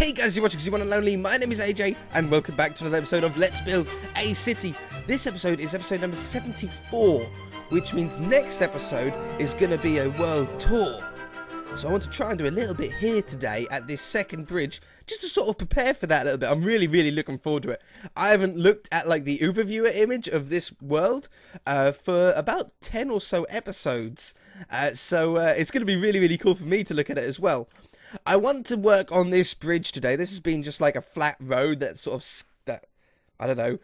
Hey guys, you're watching One and Lonely. My name is AJ, and welcome back to another episode of Let's Build a City. This episode is episode number 74, which means next episode is going to be a world tour. So I want to try and do a little bit here today at this second bridge, just to sort of prepare for that a little bit. I'm really looking forward to it. I haven't looked at like the overviewer image of this world for about 10 or so episodes. So it's going to be really cool for me to look at it as well. I want to work on this bridge today. This has been just like a flat road that sort of, I don't know,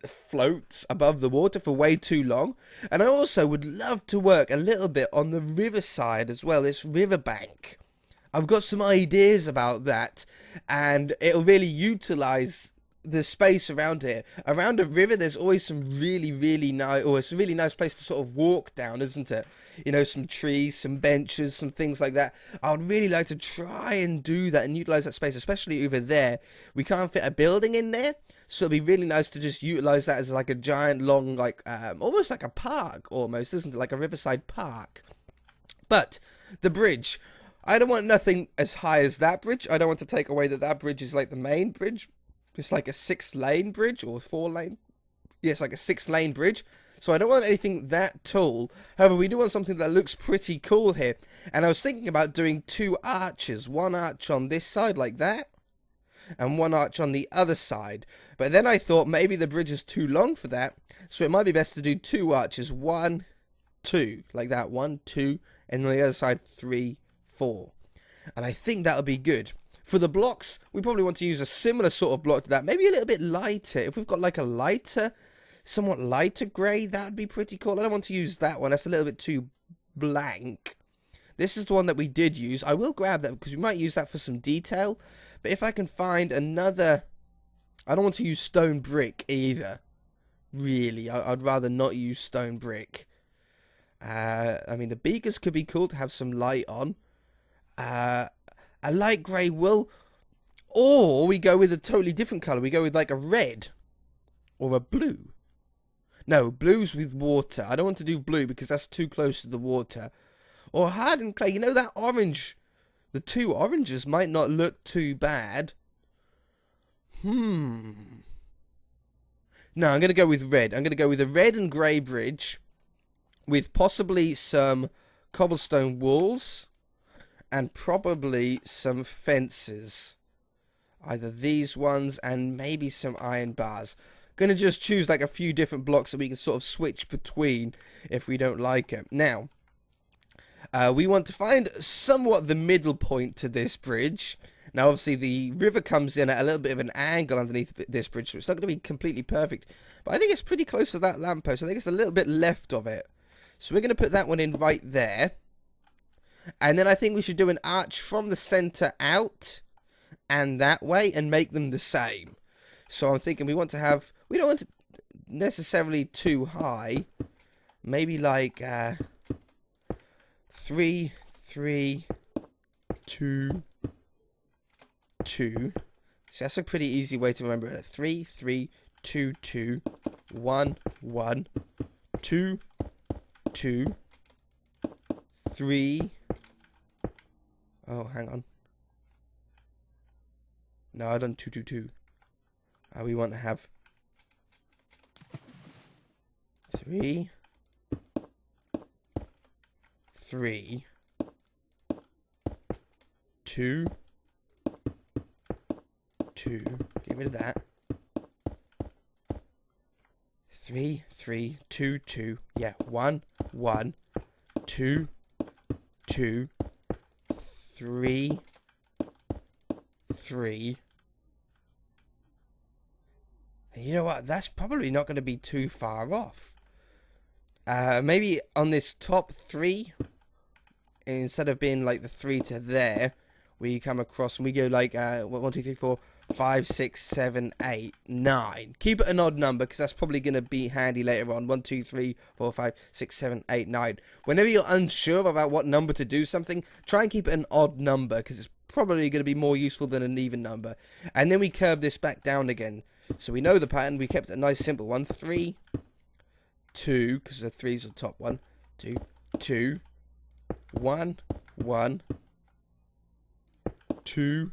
floats above the water for way too long. And I also would love to work a little bit on the riverside as well, this riverbank. I've got some ideas about that, and it'll really utilize the space around here. Around a river, there's always some really nice, or it's a really nice place to sort of walk down, isn't it? You know, some trees, some benches, some things like that. I would really like to try and do that and utilize that space, especially over there. We can't fit a building in there, so it'd be really nice to just utilize that as like a giant long, like almost like a park, almost, isn't it? Like a riverside park. But the bridge, I don't want nothing as high as that bridge. I don't want to take away that bridge is like the main bridge. It's like a 6-lane bridge, or 4-lane. Yes, like a 6-lane bridge. So I don't want anything that tall. However, we do want something that looks pretty cool here. And I was thinking about doing 2 arches. 1 arch on this side like that, and 1 arch on the other side. But then I thought maybe the bridge is too long for that, so it might be best to do 2 arches. 1, 2, like that. 1, 2, and on the other side 3, 4. And I think that'll be good. For the blocks, we probably want to use a similar sort of block to that. Maybe a little bit lighter. If we've got like a lighter, somewhat lighter grey, that'd be pretty cool. I don't want to use that one. That's a little bit too blank. This is the one that we did use. I will grab that because we might use that for some detail. But if I can find another... I don't want to use stone brick either. Really, I'd rather not use stone brick. I mean, the beakers could be cool to have some light on. A light grey wool, or we go with a totally different colour. We go with like a red or a blue. No, blue's with water. I don't want to do blue because that's too close to the water. Or hardened clay. You know, that orange, the 2 oranges might not look too bad. No, I'm going to go with red. I'm going to go with a red and grey bridge with possibly some cobblestone walls. And probably some fences. Either these ones and maybe some iron bars. Gonna just choose like a few different blocks that we can sort of switch between if we don't like it. Now, we want to find somewhat the middle point to this bridge. Now, obviously, the river comes in at a little bit of an angle underneath this bridge, so it's not going to be completely perfect. But I think it's pretty close to that lamppost. I think it's a little bit left of it. So we're going to put that one in right there. And then I think we should do an arch from the center out and that way and make them the same. So I'm thinking we don't want it necessarily too high. Maybe like 3, 3, 2, 2. So that's a pretty easy way to remember it. 3, 3, 2, 2, 1, 1, 2, 2, 3. Oh, hang on. No, I done 2, 2, 2. We want to have 3, 3, 2, 2. Get rid of that. 3, 3, 2, 2. Yeah, 1, 1, 2, 2. 3, 3. And you know what? That's probably not going to be too far off. Maybe on this top 3, instead of being like the 3 to there, we come across and we go like 1, 2, 3, 4, 5, 6, 7, 8, 9. Keep it an odd number because that's probably going to be handy later on. 1, 2, 3, 4, 5, 6, 7, 8, 9. Whenever you're unsure about what number to do something, try and keep it an odd number because it's probably going to be more useful than an even number. And then we curve this back down again. So we know the pattern. We kept it a nice simple one. 3, 2, because the 3's the top one. 2, 2, 1, 1, 2,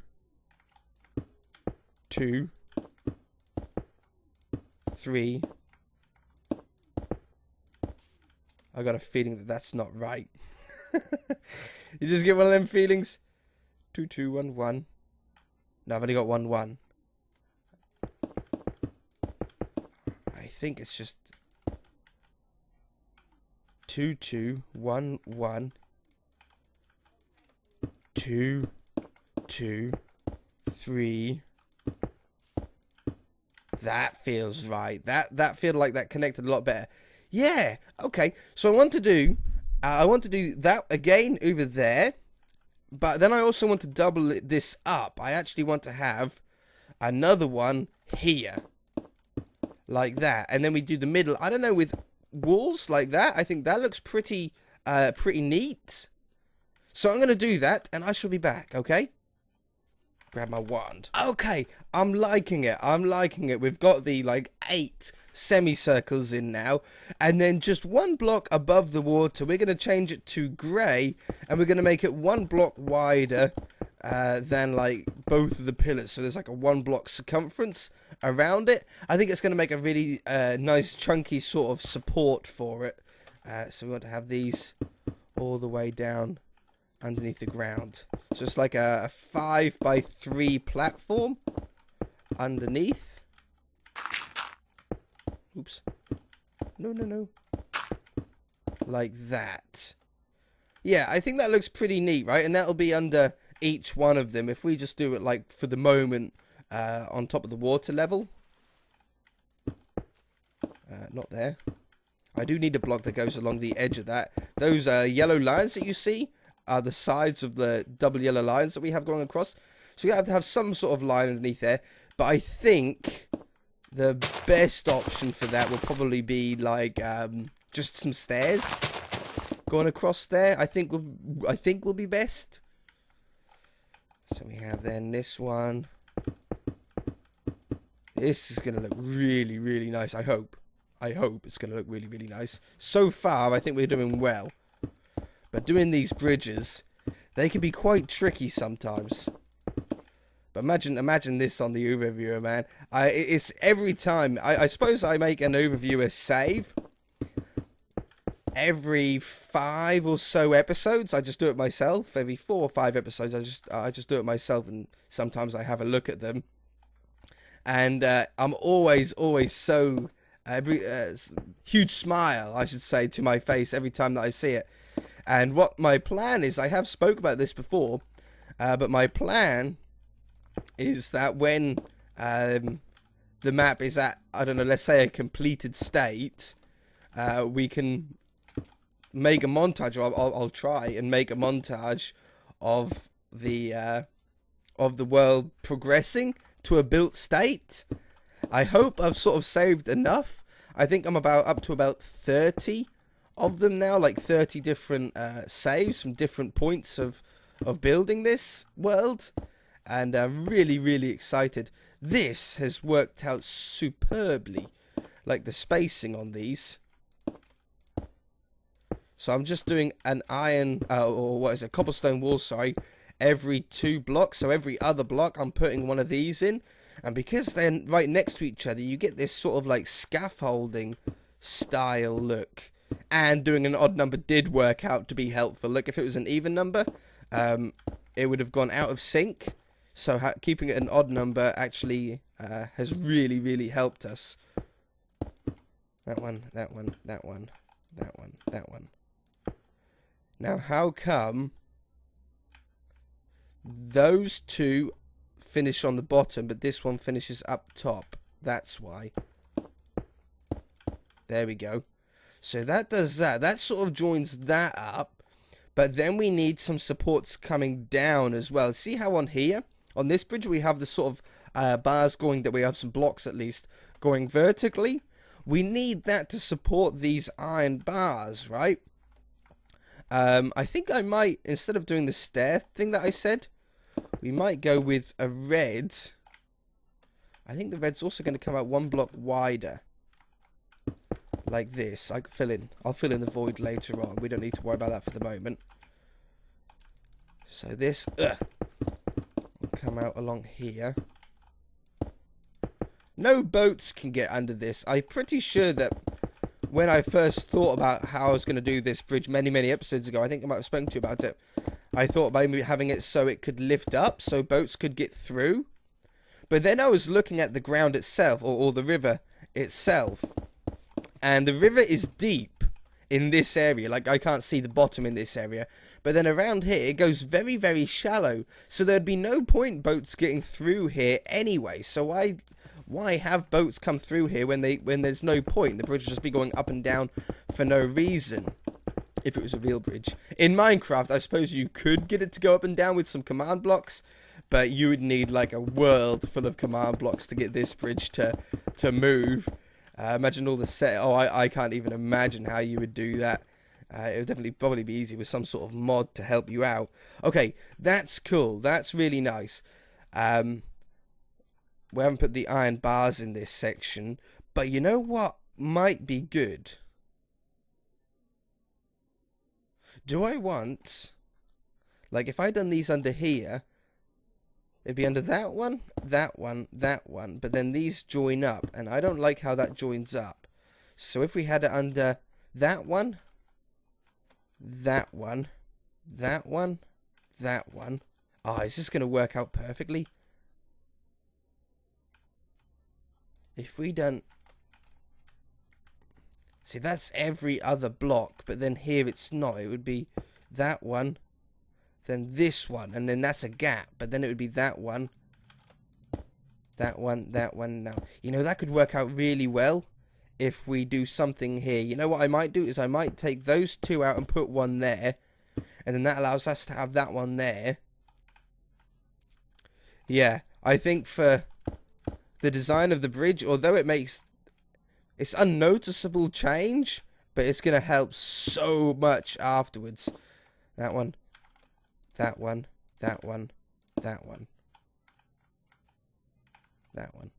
2, 3. I got a feeling that that's not right. You just get one of them feelings. 2, 2, 1, 1. No, I've only got 1, 1. I think it's just 2, 2, 1, 1. 2, 2, 3. That feels right. That feels like that connected a lot better. Yeah. Okay. So I want to do that again over there, but then I also want to double this up. I actually want to have another one here, like that, and then we do the middle. I don't know, with walls like that. I think that looks pretty neat. So I'm gonna do that, and I shall be back. Okay. Grab my wand. Okay, I'm liking it. We've got the like 8 semicircles in now, and then just 1 block above the water. We're going to change it to grey, and we're going to make it 1 block wider than like both of the pillars. So there's like a 1 block circumference around it. I think it's going to make a really nice chunky sort of support for it. So we want to have these all the way down underneath the ground. So it's like a 5x3 platform underneath. Oops. No. Like that. Yeah, I think that looks pretty neat, right? And that'll be under each one of them. If we just do it like for the moment on top of the water level. Not there. I do need a block that goes along the edge of that. Those yellow lines that you see are the sides of the double yellow lines that we have going across. So you have to have some sort of line underneath there. But I think the best option for that will probably be like just some stairs going across there. I think will be best. So we have then this one. This is going to look really, really nice. I hope it's going to look really, really nice. So far, I think we're doing well. But doing these bridges, they can be quite tricky sometimes. But imagine this on the overviewer, man. It's every time. I suppose I make an overviewer save. Every 5 or so episodes, I just do it myself. Every 4 or 5 episodes, I just do it myself, and sometimes I have a look at them. And I'm always so huge smile, I should say, to my face every time that I see it. And what my plan is, I have spoke about this before, but my plan is that when the map is at, I don't know, let's say a completed state, we can make a montage, or I'll try and make a montage of the world progressing to a built state. I hope I've sort of saved enough. I think I'm up to about 30 of them now, like 30 different saves from different points of building this world, and I'm really, really excited. This has worked out superbly, like the spacing on these. So I'm just doing an iron or what is it, cobblestone wall, sorry, every 2 blocks. So every other block I'm putting one of these in, and because they're right next to each other, you get this sort of like scaffolding style look. And doing an odd number did work out to be helpful. Look, if it was an even number, it would have gone out of sync. So keeping it an odd number actually has really, really helped us. That one, that one, that one, that one, that one. Now, how come those 2 finish on the bottom, but this one finishes up top? That's why. There we go. So that does that. That sort of joins that up. But then we need some supports coming down as well. See how on here, on this bridge, we have the sort of bars going, that we have some blocks at least going vertically. We need that to support these iron bars, right? I think I might, instead of doing the stair thing that I said, we might go with a red. I think the red's also going to come out 1 block wider. Like this. I'll fill in the void later on. We don't need to worry about that for the moment. So this will come out along here. no boats can get under this. I'm pretty sure that when I first thought about how I was going to do this bridge many episodes ago, I think I might have spoken to you about it. I thought about maybe having it so it could lift up, so boats could get through. But then I was looking at the ground itself, or the river itself, and the river is deep in this area. Like, I can't see the bottom in this area. But then around here, it goes very shallow. So there'd be no point boats getting through here anyway. So why have boats come through here when there's no point? The bridge would just be going up and down for no reason. If it was a real bridge. In Minecraft, I suppose you could get it to go up and down with some command blocks, but you would need like a world full of command blocks to get this bridge to move. Imagine all the set. Oh, I can't even imagine how you would do that. It would definitely probably be easy with some sort of mod to help you out. Okay, that's cool. That's really nice. We haven't put the iron bars in this section, but you know what might be good? Do I want, like, if I done these under here, it'd be under that one, that one, that one, but then these join up, and I don't like how that joins up. So if we had it under that one, that one, that one, that one. Oh, is this going to work out perfectly? If we done... See, that's every other block, but then here it's not. It would be that one, then this one, and then that's a gap, but then it would be that one, that one, that one. Now, you know, that could work out really well if we do something here. You know what I might do is I might take those two out and put one there, and then that allows us to have that one there. Yeah, I think for the design of the bridge, although it makes... It's unnoticeable change, but it's going to help so much afterwards. That one, that one, that one, that one, that one.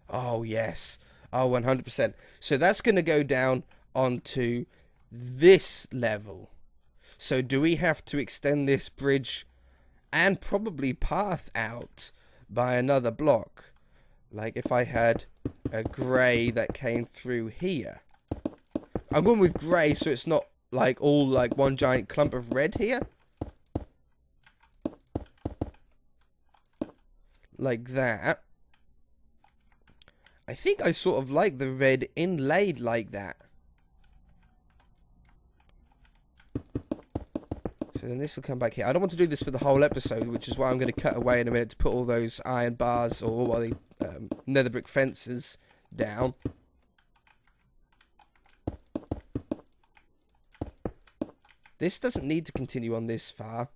Oh, yes. Oh, 100%. So that's going to go down onto this level. So do we have to extend this bridge and probably path out by another block? Like if I had a grey that came through here. I'm going with grey so it's not like all like one giant clump of red here. Like that. I think I sort of like the red inlaid like that. So then this will come back here. I don't want to do this for the whole episode, which is why I'm going to cut away in a minute to put all those iron bars or the nether brick fences down. This doesn't need to continue on this far.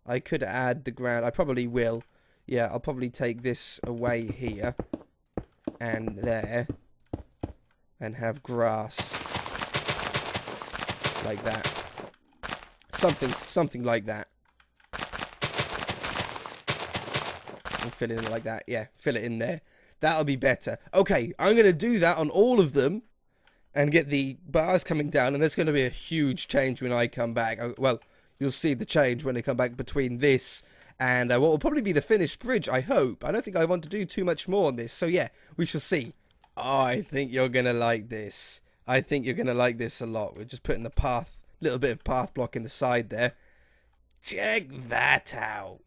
I could add the ground. I probably will. Yeah, I'll probably take this away here and there and have grass like that. Something like that. And fill it in like that. Yeah, fill it in there. That'll be better. Okay, I'm going to do that on all of them and get the bars coming down, and there's going to be a huge change when I come back. Well, you'll see the change when I come back between this and what will probably be the finished bridge, I hope. I don't think I want to do too much more on this, so yeah, we shall see. Oh, I think you're going to like this. I think you're going to like this a lot. We're just putting the path, little bit of path block in the side there. Check that out.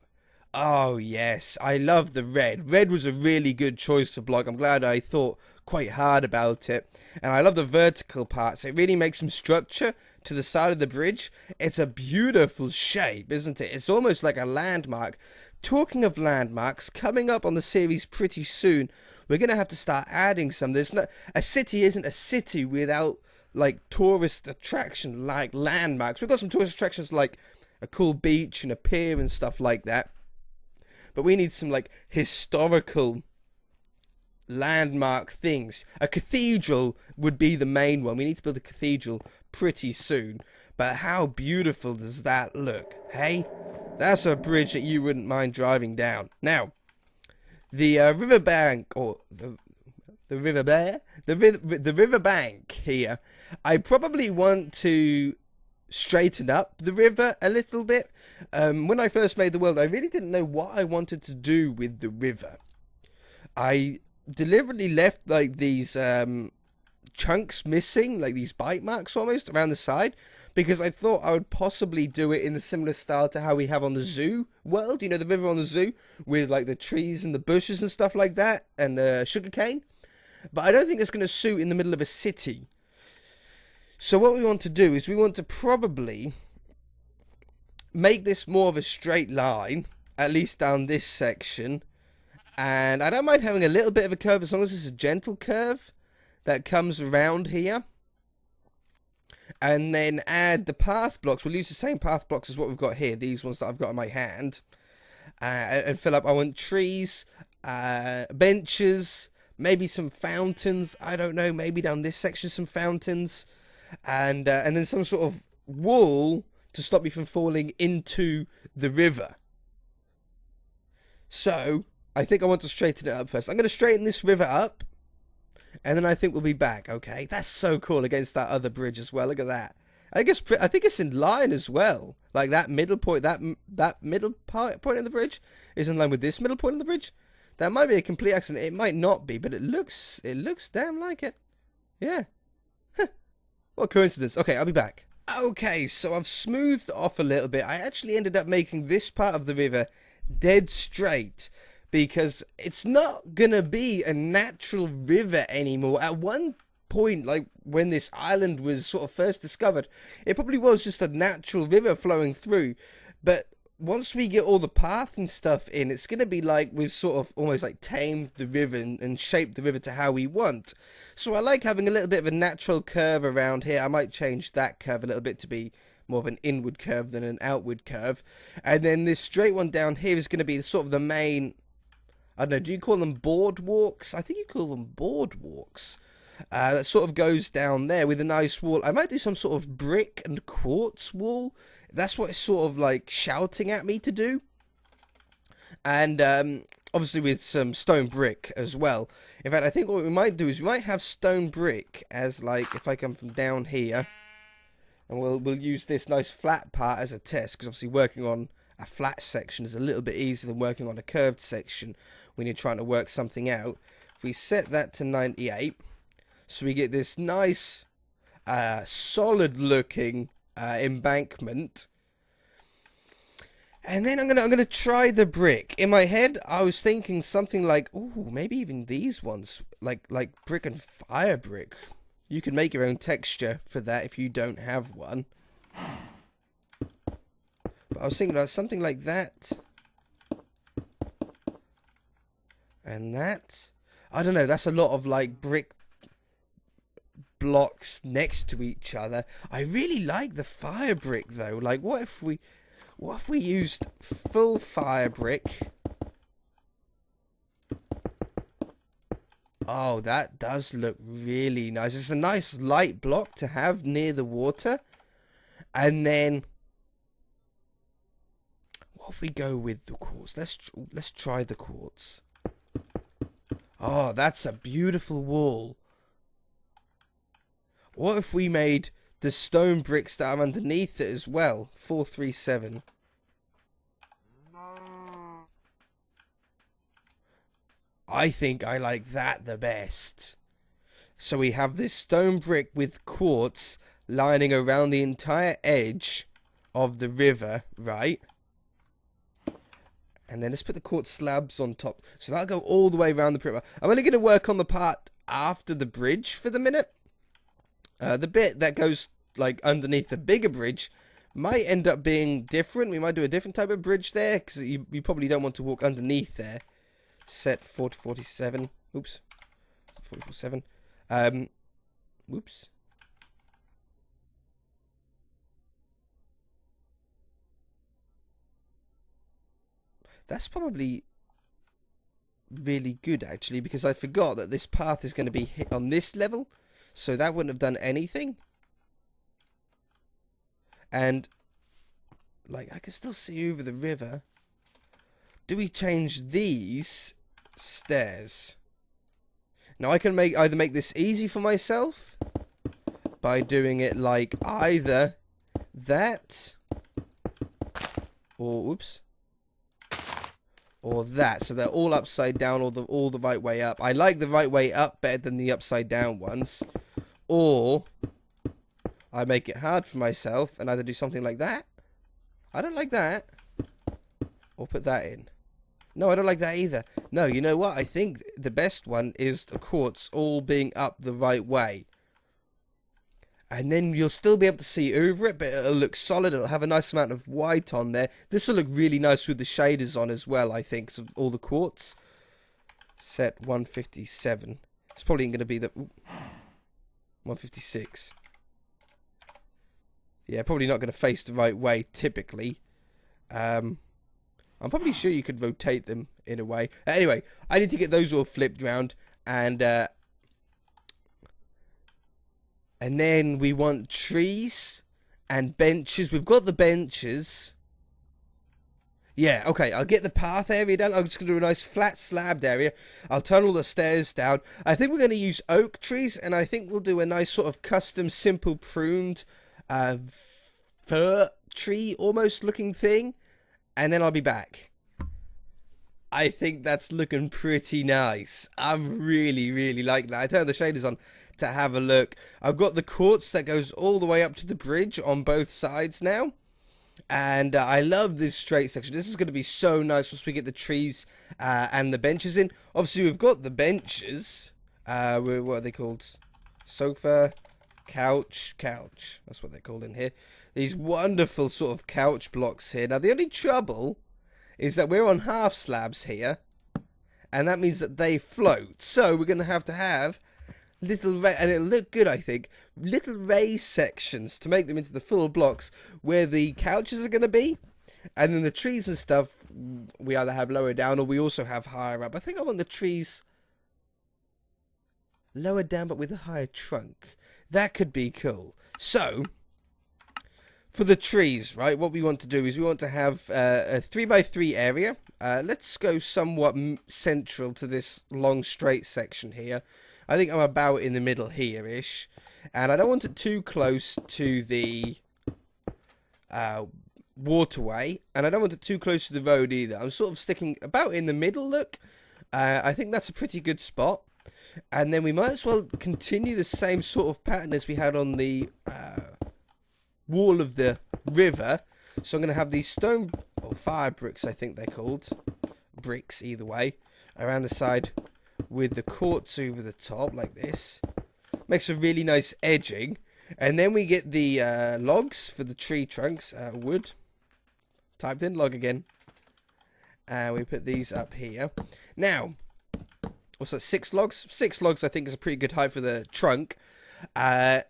Oh, yes. I love the red. Red was a really good choice to block. I'm glad I thought quite hard about it. And I love the vertical parts. It really makes some structure to the side of the bridge. It's a beautiful shape, isn't it? It's almost like a landmark. Talking of landmarks, coming up on the series pretty soon, we're going to have to start adding some. A city isn't a city without, like, tourist attraction like landmarks. We've got some tourist attractions like a cool beach and a pier and stuff like that. But we need some, like, historical landmark things. A cathedral would be the main one. We need to build a cathedral pretty soon. But how beautiful does that look? Hey? That's a bridge that you wouldn't mind driving down. Now, the riverbank, or the riverbank here, I probably want to straighten up the river a little bit. When I first made the world, I really didn't know what I wanted to do with the river. I deliberately left like these chunks missing, like these bite marks almost around the side, because I thought I would possibly do it in a similar style to how we have on the zoo world, you know, the river on the zoo, with like the trees and the bushes and stuff like that, and the sugarcane. But I don't think it's going to suit in the middle of a city. So what we want to do is we want to probably make this more of a straight line, at least down this section. And I don't mind having a little bit of a curve as long as it's a gentle curve that comes around here. And then add the path blocks. We'll use the same path blocks as what we've got here, these ones that I've got in my hand. And fill up, I want trees, benches, maybe some fountains. I don't know, maybe down this section some fountains. And then some sort of wall to stop me from falling into the river. So, I think I want to straighten it up first. I'm going to straighten this river up. And then I think we'll be back. Okay, that's so cool against that other bridge as well. Look at that. I think it's in line as well. Like that middle point, that middle point of the bridge is in line with this middle point of the bridge. That might be a complete accident. It might not be, but it looks damn like it. Yeah. What coincidence. Okay, I'll be back. Okay, so I've smoothed off a little bit. I actually ended up making this part of the river dead straight, because it's not gonna be a natural river anymore. At one point, like when this island was sort of first discovered, it probably was just a natural river flowing through. But once we get all the path and stuff in, it's gonna be like we've sort of almost like tamed the river and shaped the river to how we want. So I like having a little bit of a natural curve around here. I might change that curve a little bit to be more of an inward curve than an outward curve. And then this straight one down here is going to be sort of the main, I don't know, do you call them boardwalks? I think you call them boardwalks. That sort of goes down there with a nice wall. I might do some sort of brick and quartz wall. That's what it's sort of like shouting at me to do. And obviously with some stone brick as well. In fact, I think what we might do is we might have stone brick as like, if I come from down here, and we'll use this nice flat part as a test, because obviously working on a flat section is a little bit easier than working on a curved section when you're trying to work something out. If we set that to 98, so we get this nice solid looking embankment. And then I'm gonna try the brick. In my head, I was thinking something like, oh, maybe even these ones, like brick and fire brick. You can make your own texture for that if you don't have one. But I was thinking about something like that. And that. I don't know, that's a lot of like brick blocks next to each other. I really like the fire brick though. Like what if we used full fire brick? Oh, that does look really nice. It's a nice light block to have near the water. And then what if we go with the quartz? Let's try the quartz. Oh, that's a beautiful wall. What if we made the stone bricks that are underneath it as well? 437. I think I like that the best. So we have this stone brick with quartz lining around the entire edge of the river, right? And then let's put the quartz slabs on top. So that'll go all the way around the perimeter. I'm only going to work on the part after the bridge for the minute. The bit that goes like underneath the bigger bridge might end up being different. We might do a different type of bridge there, because you probably don't want to walk underneath there. Set 4 to 47. Oops. 47. Whoops. That's probably really good, actually, because I forgot that this path is going to be hit on this level. So that wouldn't have done anything. And, like, I can still see over the river. Do we change these stairs? Now, I can either make this easy for myself by doing it like either that or, oops, or that. So they're all upside down, or all the right way up. I like the right way up better than the upside down ones. Or I make it hard for myself and either do something like that. I don't like that. Or put that in. No, I don't like that either. No, you know what? I think the best one is the quartz all being up the right way. And then you'll still be able to see over it, but it'll look solid. It'll have a nice amount of white on there. This will look really nice with the shaders on as well, I think, so all the quartz. Set 157. It's probably going to be the... 156. Yeah, probably not going to face the right way, typically. I'm probably sure you could rotate them in a way. Anyway, I need to get those all flipped round. And then we want trees and benches. We've got the benches. Yeah, okay, I'll get the path area done. I'm just going to do a nice flat slabbed area. I'll turn all the stairs down. I think we're going to use oak trees. And I think we'll do a nice sort of custom simple pruned fir tree almost looking thing. And then I'll be back. I think that's looking pretty nice. I'm really, really liking that. I turned the shaders on to have a look. I've got the quartz that goes all the way up to the bridge on both sides now. And I love this straight section. This is going to be so nice once we get the trees and the benches in. Obviously, we've got the benches. What are they called? Sofa, couch. That's what they're called in here. These wonderful sort of couch blocks here. Now, the only trouble is that we're on half slabs here. And that means that they float. So, we're going to have little, and it'll look good, I think, little raised sections to make them into the full blocks where the couches are going to be. And then the trees and stuff, we either have lower down or we also have higher up. I think I want the trees lower down but with a higher trunk. That could be cool. So, for the trees, right, what we want to do is we want to have a 3x3 area. Let's go somewhat central to this long straight section here. I think I'm about in the middle here-ish. And I don't want it too close to the waterway. And I don't want it too close to the road either. I'm sort of sticking about in the middle, look. I think that's a pretty good spot. And then we might as well continue the same sort of pattern as we had on the wall of the river. So I'm going to have these stone or fire bricks, I think they're called. Bricks, either way. Around the side with the quartz over the top, like this. Makes a really nice edging. And then we get the logs for the tree trunks. Wood. Typed in log again. And we put these up here. Now, what's that, 6 logs? 6 logs, I think, is a pretty good height for the trunk. I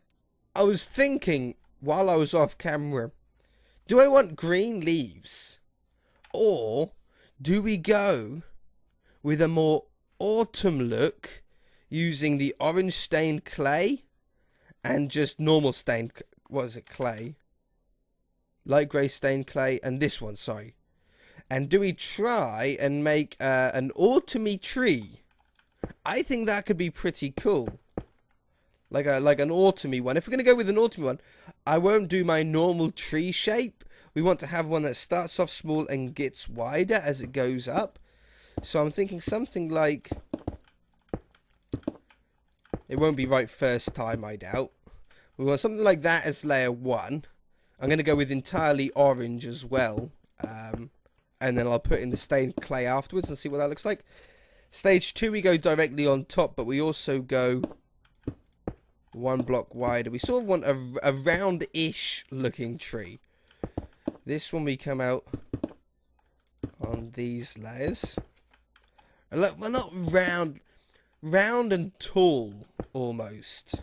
was thinking, while I was off camera, do I want green leaves? Or do we go with a more autumn look using the orange stained clay and just normal stained, what is it, clay? Light grey stained clay, and this one, sorry. And do we try and make an autumny tree? I think that could be pretty cool. Like an autumny one. If we're going to go with an autumny one, I won't do my normal tree shape. We want to have one that starts off small and gets wider as it goes up. So I'm thinking something like... It won't be right first time, I doubt. We want something like that as layer 1. I'm going to go with entirely orange as well. And then I'll put in the stained clay afterwards and see what that looks like. Stage 2, we go directly on top, but we also go 1 block wider. We sort of want a round-ish looking tree. This one we come out on these layers. And look, we're not round and tall almost.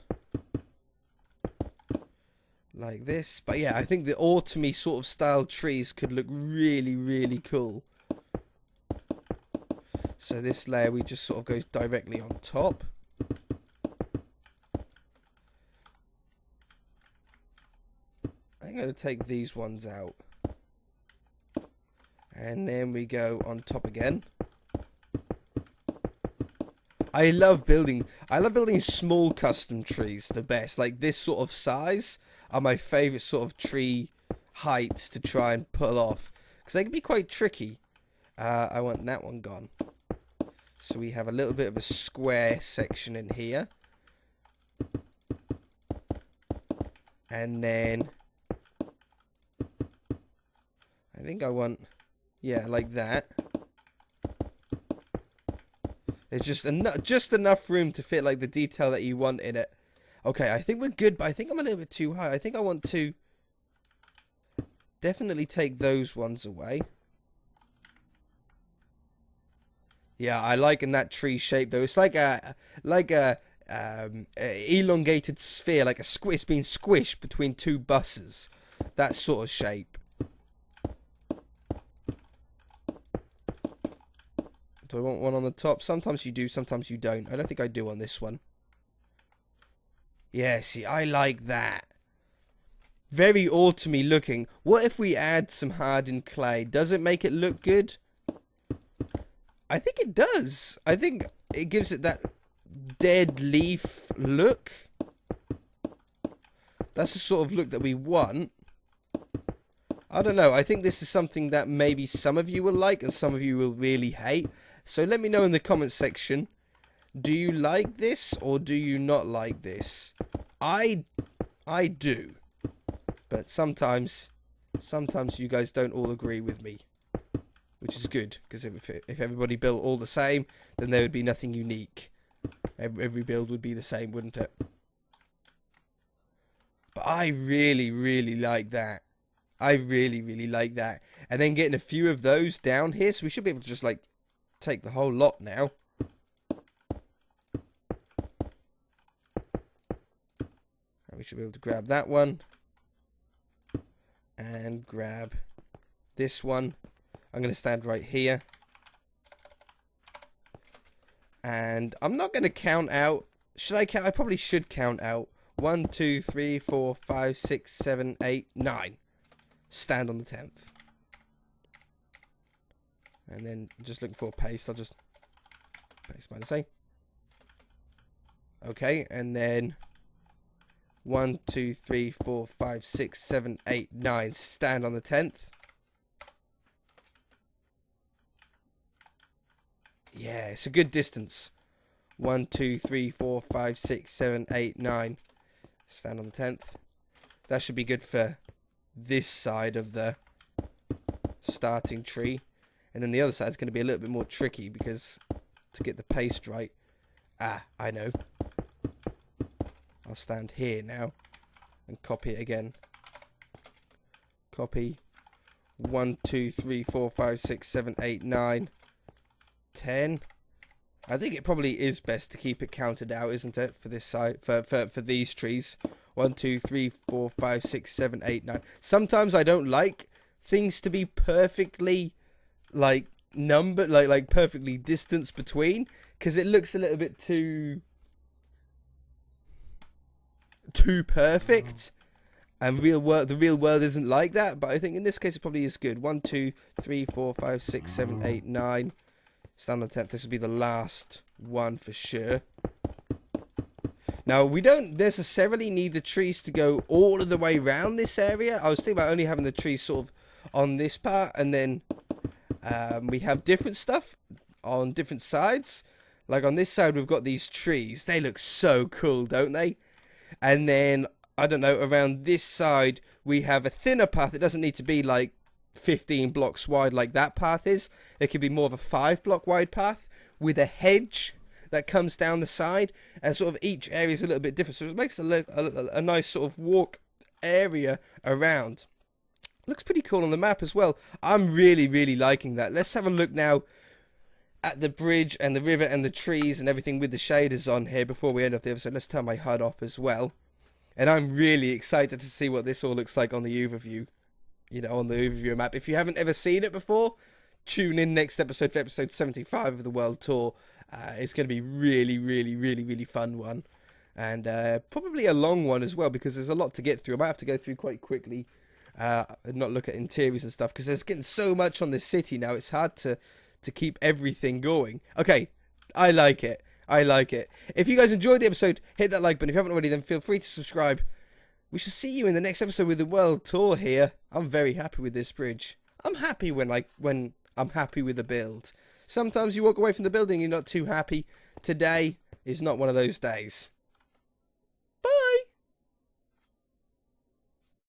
Like this. But yeah, I think the autumny sort of style trees could look really, really cool. So this layer we just sort of goes directly on top. I'm going to take these ones out. And then we go on top again. I love building small custom trees the best. Like this sort of size are my favourite sort of tree heights to try and pull off. Because they can be quite tricky. I want that one gone. So we have a little bit of a square section in here. And then I think I want, yeah, like that. There's just enough room to fit like the detail that you want in it. Okay, I think we're good, but I think I'm a little bit too high. I think I want to definitely take those ones away. Yeah, I like in that tree shape though. It's like a elongated sphere, like it's being squished between two buses. That sort of shape. Do I want one on the top? Sometimes you do, sometimes you don't. I don't think I do on this one. Yeah, see, I like that. Very autumny looking. What if we add some hardened clay? Does it make it look good? I think it does. I think it gives it that dead leaf look. That's the sort of look that we want. I don't know. I think this is something that maybe some of you will like and some of you will really hate. So let me know in the comments section. Do you like this or do you not like this? I do. But sometimes you guys don't all agree with me. Which is good, because if everybody built all the same, then there would be nothing unique. Every build would be the same, wouldn't it? But I really, really like that. I really, really like that. And then getting a few of those down here, so we should be able to just, like, take the whole lot now. And we should be able to grab that one. And grab this one. I'm going to stand right here. And I'm not going to count out. Should I count? I probably should count out. 1, 2, 3, 4, 5, 6, 7, 8, 9. Stand on the 10th. And then just looking for a paste. I'll just paste -A. Okay, and then 1, 2, 3, 4, 5, 6, 7, 8, 9. Stand on the 10th. Yeah, it's a good distance. 1, 2, 3, 4, 5, 6, 7, 8, 9. Stand on the 10th. That should be good for this side of the starting tree. And then the other side is going to be a little bit more tricky because to get the paste right. Ah, I know. I'll stand here now and copy it again. Copy. 1, 2, 3, 4, 5, 6, 7, 8, 9. 10. I think it probably is best to keep it counted out, isn't it, for this side, for these trees. 1, 2, 3, 4, 5, 6, 7, 8, 9. Sometimes I don't like things to be perfectly like numbered, like perfectly distanced between, because it looks a little bit too perfect. And the real world isn't like that, but I think in this case it probably is good. 1, 2, 3, 4, 5, 6, 7, 8, 9. Stand on the 10th. This will be the last one for sure. Now, we don't necessarily need the trees to go all of the way around this area. I was thinking about only having the trees sort of on this part, and then we have different stuff on different sides. Like on this side, we've got these trees. They look so cool, don't they? And then, I don't know, around this side, we have a thinner path. It doesn't need to be like 15 blocks wide like that path is. It could be more of a 5-block wide path with a hedge that comes down the side, and sort of each area is a little bit different, so it makes a nice sort of walk area around. Looks pretty cool on the map as well. I'm really, really liking that. Let's have a look now at the bridge and the river and the trees and everything with the shaders on here before we end off the episode. Let's turn my HUD off as well. And I'm really excited to see what this all looks like on the overview. You know, on the overview map. If you haven't ever seen it before, tune in next episode for episode 75 of the World Tour. It's going to be really, really, really, really fun one. And probably a long one as well, because there's a lot to get through. I might have to go through quite quickly and not look at interiors and stuff, because there's getting so much on this city now. It's hard to keep everything going. Okay, I like it. I like it. If you guys enjoyed the episode, hit that like button. If you haven't already, then feel free to subscribe. We shall see you in the next episode with the World Tour here. I'm very happy with this bridge. I'm happy when I'm happy with the build. Sometimes you walk away from the building, you're not too happy. Today is not one of those days.